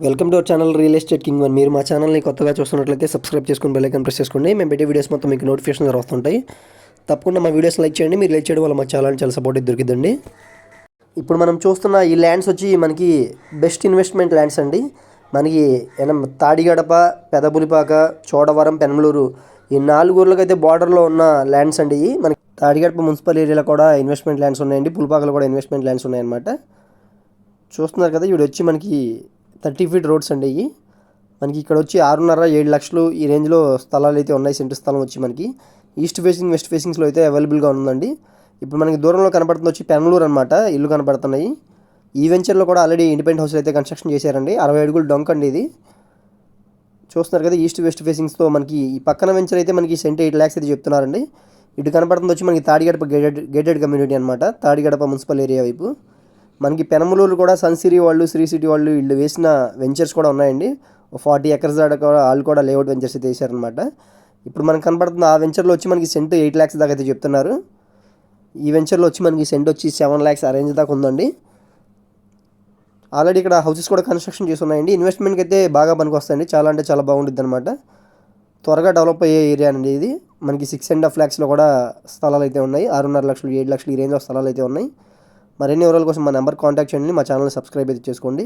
Welcome to our channel real estate king one. మీరు మా ఛానల్ని కొత్తగా చూస్తున్నట్లయితే సబ్స్క్రైబ్ చేసుకుని బెల్ ఐకాన్ ప్రెస్ చేసుకోండి. మేము పెట్టే వీడియోస్ మొత్తం మీకు నోటిఫికేషన్ వస్తుంటాయి. తప్పకుండా మా వీడియోస్ లైక్ చేయండి. మీరు లైక్ చేయడం వల్ల మా ఛానల్ చాలా సపోర్ట్ దొరికిద్దండి. ఇప్పుడు మనం చూస్తున్న ఈ ల్యాండ్స్ వచ్చి మనకి బెస్ట్ ఇన్వెస్ట్మెంట్ ల్యాండ్స్ అండి. మనకి తాడిగడప, పెదపులిపాక, చోడవరం, పెనమలూరు ఈ 4 ఊర్లకు అయితే బార్డర్లో ఉన్న ల్యాండ్స్ అండి. మనకి తాడిగడప మున్సిపల్ ఏరియాలో కూడా ఇన్వెస్ట్మెంట్ ల్యాండ్స్ ఉన్నాయండి. పులిపాకలో కూడా ఇన్వెస్ట్మెంట్ ల్యాండ్స్ ఉన్నాయన్నమాట. చూస్తున్నారు కదా, ఇవి వచ్చి మనకి 30 ఫీట్ రోడ్స్ అండి. ఇవి మనకి ఇక్కడ వచ్చి 6.5-7 లక్షలు ఈ రేంజ్లో స్థలాలు అయితే ఉన్నాయి. సెంటు స్థలం వచ్చి మనకి ఈస్ట్ ఫేసింగ్, వెస్ట్ ఫేసింగ్స్లో అయితే అవైలబుల్గా ఉందండి. ఇప్పుడు మనకి దూరంలో కనపడుతుంది వచ్చి పెనమలూరు అనమాట. ఇల్లు కనపడుతున్నాయి. ఈ వెంచర్లో కూడా ఆల్రెడీ ఇండిపెండెంట్ హౌస్ అయితే కన్స్ట్రక్షన్ చేశారండి. 60 అడుగులు డొంక్ అండి ఇది. చూస్తున్నారు కదా, ఈస్ట్ వెస్ట్ ఫేసింగ్స్తో మనకి ఈ పక్కన వెంచర్ అయితే మనకి సెంట్ 8 lakhs అయితే చెప్తున్నారండి. ఇటు కనపడుతుంది వచ్చి మనకి తాడిగడప గేటెడ్ కమ్యూనిటీ అనమాట. తాడిగడప మున్సిపల్ ఏరియా వైపు మనకి పెనమలూరు కూడా సన్సిరీ వాళ్ళు, శ్రీ సిటీ వాళ్ళు వీళ్ళు వేసిన వెంచర్స్ కూడా ఉన్నాయండి. 40 acres దాకా కూడా వాళ్ళు కూడా లేఅవుట్ వెంచర్స్ అయితే వేసారనమాట. ఇప్పుడు మనకు కనపడుతుంది ఆ వెంచర్లో వచ్చి మనకి సెంట్ 8 lakhs దాకా అయితే చెప్తున్నారు. ఈ వెంచర్లో వచ్చి మనకి సెంట్ వచ్చి 7 lakhs ఆ రేంజ్ దాకా ఉందండి. ఆల్రెడీ ఇక్కడ హౌసెస్ కూడా కన్స్ట్రక్షన్ చేసి ఉన్నాయండి. ఇన్వెస్ట్మెంట్కి అయితే బాగా పనికి వస్తాయండి. చాలా అంటే చాలా బాగుంటుంది అనమాట. త్వరగా డెవలప్ అయ్యే ఏరియా అండి ఇది. మనకి 6.5 lakhsలో కూడా స్థలాలు అయితే ఉన్నాయి. 6.5 లక్షలు, 7 లక్షలు ఈ రేంజ్లో స్థలాలు అయితే ఉన్నాయి. మరిన్ని వివరాల కోసం మా నెంబర్ కాంటాక్ట్ చేయండి. మా ఛానల్ని సబ్స్క్రైబ్ అయితే చేసుకోండి.